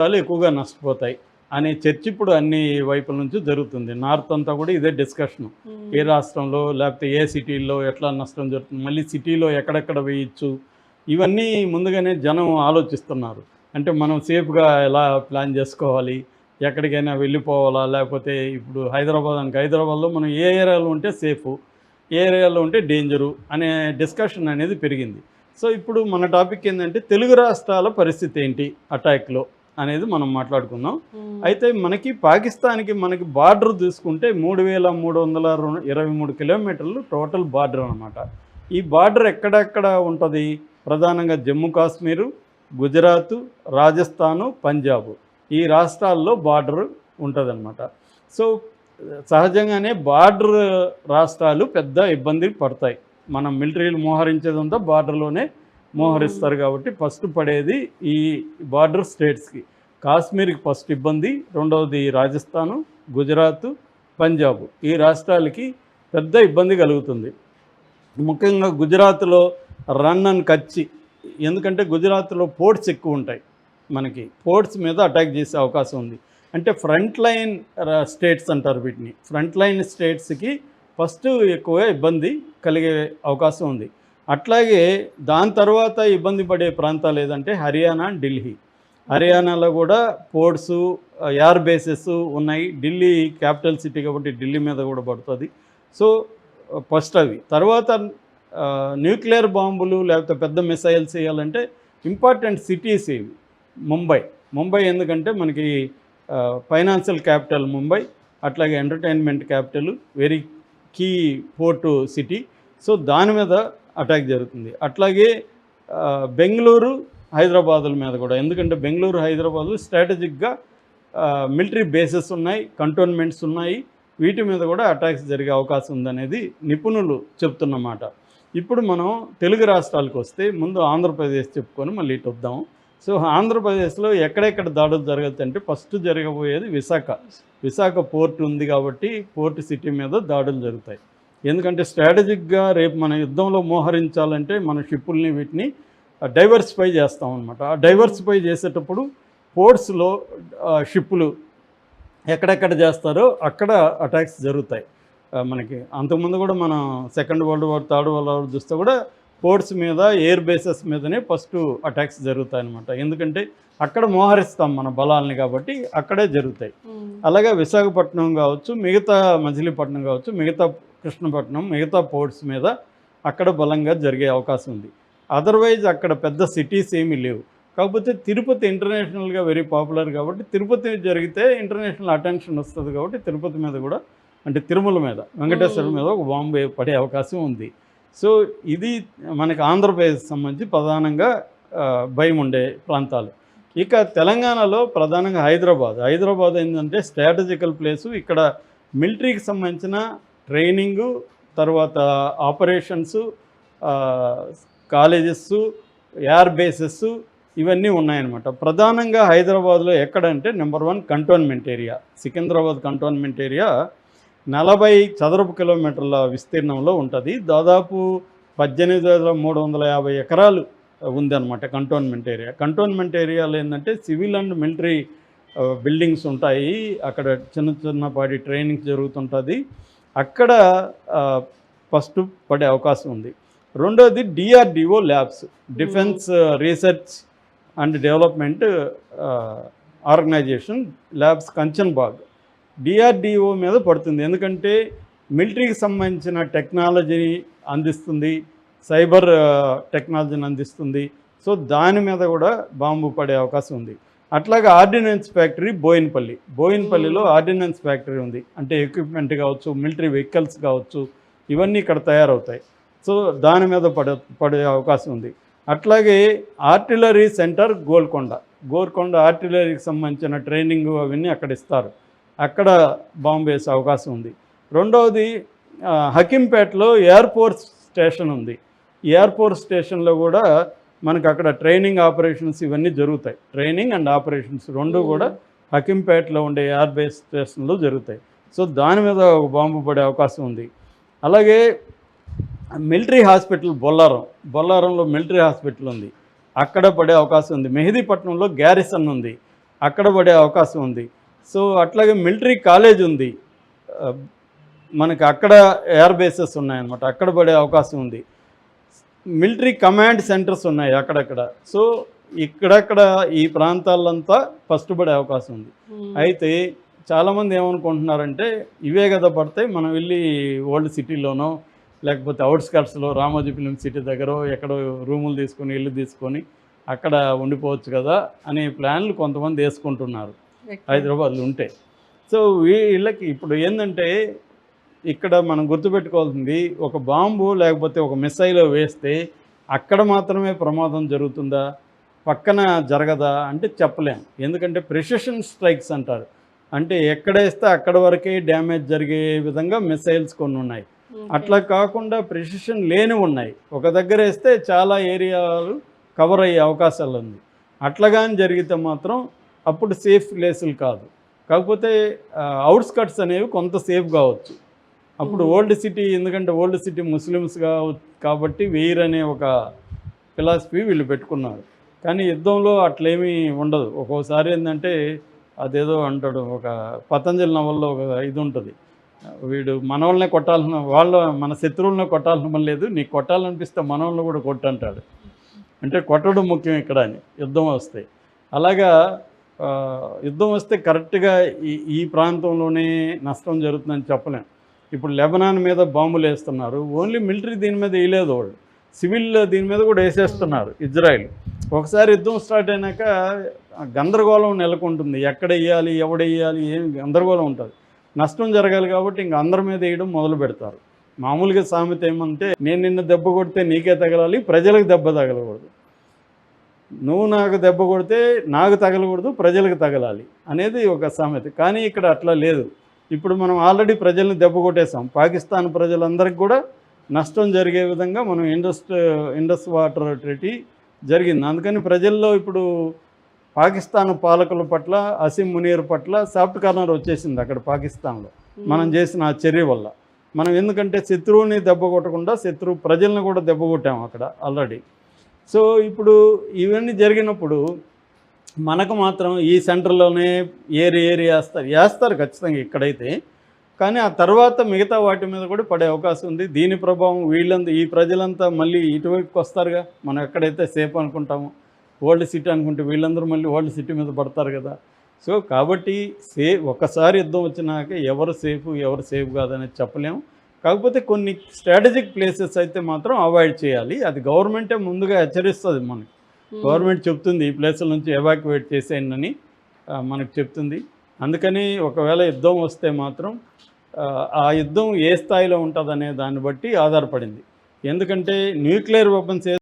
ఎక్కువగా నష్టపోతాయి అనే చర్చ ఇప్పుడు అన్ని వైపుల నుంచి జరుగుతుంది. నార్త్ అంతా కూడా ఇదే డిస్కషను. ఏ రాష్ట్రంలో లేకపోతే ఏ సిటీల్లో ఎట్లా నష్టం జరుగుతుంది, మళ్ళీ సిటీలో ఎక్కడెక్కడ వేయచ్చు, ఇవన్నీ ముందుగానే జనం ఆలోచిస్తున్నారు. అంటే మనం సేఫ్గా ఎలా ప్లాన్ చేసుకోవాలి, ఎక్కడికైనా వెళ్ళిపోవాలా, లేకపోతే ఇప్పుడు హైదరాబాద్లో మనం ఏ ఏరియాలో ఉంటే సేఫు, ఏ ఏరియాలో ఉంటే డేంజరు అనే డిస్కషన్ అనేది పెరిగింది. సో ఇప్పుడు మన టాపిక్ ఏంటంటే తెలుగు రాష్ట్రాల పరిస్థితి ఏంటి అటాక్లో అనేది మనం మాట్లాడుకుందాం. అయితే మనకి పాకిస్తాన్కి మనకి బార్డర్ చూసుకుంటే 3323 కిలోమీటర్లు టోటల్ బార్డర్ అనమాట. ఈ బార్డర్ ఎక్కడెక్కడ ఉంటుంది? ప్రధానంగా జమ్మూ కాశ్మీరు, గుజరాత్, రాజస్థాను, పంజాబ్ ఈ రాష్ట్రాల్లో బార్డర్ ఉంటుందన్నమాట. సో సహజంగానే బార్డర్ రాష్ట్రాలు పెద్ద ఇబ్బంది పడతాయి. మనం మిలిటరీలు మోహరించేదంతా బార్డర్లోనే మోహరిస్తారు కాబట్టి ఫస్ట్ పడేది ఈ బార్డర్ స్టేట్స్కి. కాశ్మీర్కి ఫస్ట్ ఇబ్బంది, రెండవది రాజస్థాను, గుజరాత్, పంజాబ్ ఈ రాష్ట్రాలకి పెద్ద ఇబ్బంది కలుగుతుంది. ముఖ్యంగా గుజరాత్లో రన్ అండ్ కచ్చి, ఎందుకంటే గుజరాత్లో పోర్ట్స్ ఎక్కువ ఉంటాయి. మనకి పోర్ట్స్ మీద అటాక్ చేసే అవకాశం ఉంది. అంటే ఫ్రంట్ లైన్ స్టేట్స్ అంటారు వీటిని. ఫ్రంట్ లైన్ స్టేట్స్కి ఫస్ట్ ఎక్కువ ఇబ్బంది కలిగే అవకాశం ఉంది. అట్లాగే దాని తర్వాత ఇబ్బంది పడే ప్రాంతాలు ఏదంటే హర్యానా, ఢిల్లీ. హర్యానాలో కూడా పోర్ట్స్, ఎయిర్ బేసెస్ ఉన్నాయి. ఢిల్లీ క్యాపిటల్ సిటీ కాబట్టి ఢిల్లీ మీద కూడా పడుతుంది. సో ఫస్ట్ అవి. తర్వాత న్యూక్లియర్ బాంబులు లేకపోతే పెద్ద మిసైల్స్ వేయాలంటే ఇంపార్టెంట్ సిటీస్ ఇవి. ముంబై ఎందుకంటే మనకి ఫైనాన్షియల్ క్యాపిటల్ ముంబై, అట్లాగే entertainment capital, very key port city. So దాని మీద అటాక్ జరుగుతుంది. అట్లాగే బెంగళూరు, హైదరాబాదుల మీద కూడా, ఎందుకంటే బెంగళూరు, హైదరాబాదు స్ట్రాటజిక్గా మిలిటరీ బేసెస్ ఉన్నాయి, కంటోన్మెంట్స్ ఉన్నాయి. వీటి మీద కూడా అటాక్స్ జరిగే అవకాశం ఉందనేది నిపుణులు చెప్తున్నమాట. ఇప్పుడు మనం తెలుగు రాష్ట్రాలకు వస్తే ముందు ఆంధ్రప్రదేశ్ చెప్పుకొని మళ్ళీ ఇటు వద్దాం. సో ఆంధ్రప్రదేశ్లో ఎక్కడెక్కడ దాడులు జరగచ్చు అంటే ఫస్ట్ జరగబోయేది విశాఖ పోర్ట్ ఉంది కాబట్టి పోర్ట్ సిటీ మీద దాడులు జరుగుతాయి. ఎందుకంటే స్ట్రాటజిక్గా రేపు మన యుద్ధంలో మోహరించాలంటే మన షిప్పుల్ని వీటిని డైవర్సిఫై చేస్తామన్నమాట. ఆ డైవర్సిఫై చేసేటప్పుడు పోర్ట్స్లో షిప్పులు ఎక్కడెక్కడ చేస్తారో అక్కడ అటాక్స్ జరుగుతాయి. మనకి అంతకుముందు కూడా మనం second world war, third world war చూస్తే కూడా పోర్ట్స్ మీద, ఎయిర్ బేసెస్ మీదనే ఫస్ట్ అటాక్స్ జరుగుతాయి అన్నమాట. ఎందుకంటే అక్కడ మోహరిస్తాం మన బలాల్ని కాబట్టి అక్కడే జరుగుతాయి. అలాగే విశాఖపట్నం కావచ్చు, మిగతా మచిలీపట్నం కావచ్చు, మిగతా కృష్ణపట్నం, మిగతా పోర్ట్స్ మీద అక్కడ బలంగా జరిగే అవకాశం ఉంది. అదర్వైజ్ అక్కడ పెద్ద సిటీస్ ఏమీ లేవు. కాకపోతే తిరుపతి ఇంటర్నేషనల్గా వెరీ పాపులర్ కాబట్టి తిరుపతి జరిగితే ఇంటర్నేషనల్ అటెన్షన్ వస్తుంది కాబట్టి తిరుపతి మీద కూడా, అంటే తిరుమల మీద, వెంకటేశ్వర మీద ఒక బాంబు పడే అవకాశం ఉంది. సో ఇది మనకి ఆంధ్రప్రదేశ్ సంబంధించి ప్రధానంగా భయం ఉండే ప్రాంతాలు. ఇక తెలంగాణలో ప్రధానంగా హైదరాబాద్ ఏంటంటే స్ట్రాటజికల్ ప్లేసు. ఇక్కడ మిలిటరీకి సంబంధించిన ట్రైనింగు, తర్వాత ఆపరేషన్స్, కాలేజెస్, ఎయిర్ బేసెస్ ఇవన్నీ ఉన్నాయన్నమాట. ప్రధానంగా హైదరాబాద్లో ఎక్కడంటే number 1 cantonment area. Secunderabad cantonment area 40 చదరపు కిలోమీటర్ల విస్తీర్ణంలో ఉంటుంది. దాదాపు 18,350 ఎకరాలు ఉందన్నమాట కంటోన్మెంట్ ఏరియా. కంటోన్మెంట్ ఏరియాలో ఏంటంటే సివిల్ అండ్ మిలిటరీ బిల్డింగ్స్ ఉంటాయి. అక్కడ చిన్నపాటి ట్రైనింగ్ జరుగుతుంటుంది. అక్కడ ఫస్ట్ పడే అవకాశం ఉంది. రెండోది DRDO labs, defence research and development organisation labs Kanchanbagh. DRDO మీద పడుతుంది. ఎందుకంటే మిలిటరీకి సంబంధించిన టెక్నాలజీని అందిస్తుంది, సైబర్ టెక్నాలజీని అందిస్తుంది. సో దాని మీద కూడా బాంబు పడే అవకాశం ఉంది. అట్లాగే ఆర్డినెన్స్ ఫ్యాక్టరీ బోయిన్పల్లిలో ఆర్డినెన్స్ ఫ్యాక్టరీ ఉంది. అంటే ఎక్విప్మెంట్ కావచ్చు, మిలిటరీ వెహికల్స్ కావచ్చు, ఇవన్నీ ఇక్కడ తయారవుతాయి. సో దాని మీద పడే అవకాశం ఉంది. అట్లాగే ఆర్టిలరీ సెంటర్ గోల్కొండ ఆర్టిలరీకి సంబంధించిన ట్రైనింగ్ అవన్నీ అక్కడ ఇస్తారు. అక్కడ బాంబు వేసే అవకాశం ఉంది. రెండవది హకీంపేటలో ఎయిర్ఫోర్స్ స్టేషన్ ఉంది. ఈ ఎయిర్ఫోర్స్ స్టేషన్లో కూడా మనకు అక్కడ ట్రైనింగ్ ఆపరేషన్స్ ఇవన్నీ జరుగుతాయి. ట్రైనింగ్ అండ్ ఆపరేషన్స్ రెండు కూడా హకీంపేటలో ఉండే ఎయిర్ బేస్ స్టేషన్లో జరుగుతాయి. సో దాని మీద ఒక బాంబు పడే అవకాశం ఉంది. అలాగే మిలిటరీ హాస్పిటల్ బొల్లారంలో మిలిటరీ హాస్పిటల్ ఉంది, అక్కడ పడే అవకాశం ఉంది. మెహదీపట్నంలో గ్యారిసన్ ఉంది. అక్కడ పడే అవకాశం ఉంది. సో అట్లాగే మిలిటరీ కాలేజ్ ఉంది, ఆ, మనకి అక్కడ ఎయిర్ బేసెస్ ఉన్నాయన్నమాట, అక్కడ పడే అవకాశం ఉంది. మిలిటరీ కమాండ్ సెంటర్స్ ఉన్నాయి అక్కడక్కడ. సో ఇక్కడక్కడ ఈ ప్రాంతాలంతా ఫస్ట్ పడే అవకాశం ఉంది. అయితే చాలామంది ఏమనుకుంటున్నారంటే ఇవే కదా పడతాయి, మనం వెళ్ళి ఓల్డ్ సిటీలోనో లేకపోతే అవుట్స్కట్స్లో రామోజీ ఫిలిం సిటీ దగ్గర ఎక్కడో రూములు తీసుకొని ఇల్లు తీసుకొని అక్కడ ఉండిపోవచ్చు కదా అనే ప్లాన్లు కొంతమంది వేసుకుంటున్నారు హైదరాబాద్లో ఉంటే. సో వీళ్ళకి ఇప్పుడు ఏంటంటే ఇక్కడ మనం గుర్తుపెట్టుకోవాల్సింది, ఒక బాంబు లేకపోతే ఒక మిసైల్ వేస్తే అక్కడ మాత్రమే ప్రమాదం జరుగుతుందా, పక్కన జరగదా అంటే చెప్పలేం. ఎందుకంటే ప్రెసిషన్ స్ట్రైక్స్ అంటారు, అంటే ఎక్కడేస్తే అక్కడ వరకే డ్యామేజ్ జరిగే విధంగా మిసైల్స్ కొన్ని ఉన్నాయి. అట్లా కాకుండా ప్రెసిషన్ లేని ఉన్నాయి, ఒక దగ్గర వేస్తే చాలా ఏరియాలు కవర్ అయ్యే అవకాశాలు ఉంది. అట్లాగాని జరిగితే మాత్రం అప్పుడు సేఫ్ ప్లేసులు కాదు. కాకపోతే అవుట్స్కట్స్ అనేవి కొంత సేఫ్ కావచ్చు. అప్పుడు ఓల్డ్ సిటీ, ఎందుకంటే ఓల్డ్ సిటీ ముస్లిమ్స్ కాబట్టి వెయ్యర్ అనే ఒక ఫిలాసఫీ వీళ్ళు పెట్టుకున్నారు. కానీ యుద్ధంలో అట్లేమీ ఉండదు. ఒక్కోసారి ఏంటంటే అదేదో అంటాడు, ఒక పతంజలి నవల్లో ఒక ఇది ఉంటుంది, వీడు మనోళ్ళనే కొట్టాల్సిన మన శత్రువులనే కొట్టాల్సిన పని లేదు, నీకు కొట్టాలనిపిస్తే మనోళ్ళని కూడా కొట్టంటాడు. అంటే కొట్టడం ముఖ్యం ఇక్కడ అని యుద్ధం వస్తే. అలాగా యుద్ధం వస్తే కరెక్ట్గా ఈ ప్రాంతంలోనే నష్టం జరుగుతుందని చెప్పలేం. ఇప్పుడు లెబనాన్ మీద బాంబులు వేస్తున్నారు, ఓన్లీ మిలిటరీ దీని మీద వేయలేదు, వాళ్ళు సివిల్ దీని మీద కూడా వేసేస్తున్నారు ఇజ్రాయిల్. ఒకసారి యుద్ధం స్టార్ట్ అయినాక గందరగోళం నెలకొంటుంది, ఎక్కడ వేయాలి ఎవడ వేయాలి ఏం గందరగోళం ఉంటుంది. నష్టం జరగాలి కాబట్టి ఇంక అందరి మీద వేయడం మొదలు పెడతారు. మామూలుగా సామెత ఏమంటే, నేను నిన్ను దెబ్బ కొడితే నీకే తగలాలి, ప్రజలకు దెబ్బ తగలకూడదు. నువ్వు నాకు దెబ్బ కొడితే నాకు తగలకూడదు, ప్రజలకు తగలాలి అనేది ఒక సామెత. కానీ ఇక్కడ అట్లా లేదు. ఇప్పుడు మనం ఆల్రెడీ ప్రజల్ని దెబ్బ కొట్టేసాం, పాకిస్తాన్ ప్రజలందరికీ కూడా నష్టం జరిగే విధంగా మనం ఇండస్ వాటర్ ట్రీటీ జరిగింది. అందుకని ప్రజల్లో ఇప్పుడు పాకిస్తాన్ పాలకుల పట్ల, అసీం మునీర్ పట్ల సాఫ్ట్ కార్నర్ వచ్చేసింది అక్కడ పాకిస్తాన్లో మనం చేసిన ఆ చర్య వల్ల. మనం ఎందుకంటే శత్రువుని దెబ్బ కొట్టకుండా ప్రజలను కూడా దెబ్బ కొట్టాము అక్కడ ఆల్రెడీ. సో ఇప్పుడు ఇవన్నీ జరిగినప్పుడు మనకు మాత్రం ఈ సెంటర్లోనే ఏరియా వేస్తారు ఖచ్చితంగా ఇక్కడైతే. కానీ ఆ తర్వాత మిగతా వాటి మీద కూడా పడే అవకాశం ఉంది. దీని ప్రభావం ఈ ప్రజలంతా మళ్ళీ ఇటువైపుకి వస్తారుగా. మనం ఎక్కడైతే సేఫ్ అనుకుంటామో ఓల్డ్ సిటీ అనుకుంటే వీళ్ళందరూ మళ్ళీ ఓల్డ్ సిటీ మీద పడతారు కదా. సో కాబట్టి ఒకసారి యుద్ధం వచ్చినాక ఎవరు సేఫ్ కాదనేది చెప్పలేము. కాకపోతే కొన్ని స్ట్రాటజిక్ ప్లేసెస్ అయితే మాత్రం అవాయిడ్ చేయాలి. అది గవర్నమెంటే ముందుగా హెచ్చరిస్తుంది మనకి. గవర్నమెంట్ చెప్తుంది ఈ ప్లేసుల నుంచి ఎవాక్యువేట్ చేసేయండి మనకు చెప్తుంది. అందుకని ఒకవేళ యుద్ధం వస్తే మాత్రం ఆ యుద్ధం ఏ స్థాయిలో ఉంటుందనే దాన్ని బట్టి ఆధారపడింది. ఎందుకంటే న్యూక్లియర్ వెపన్స్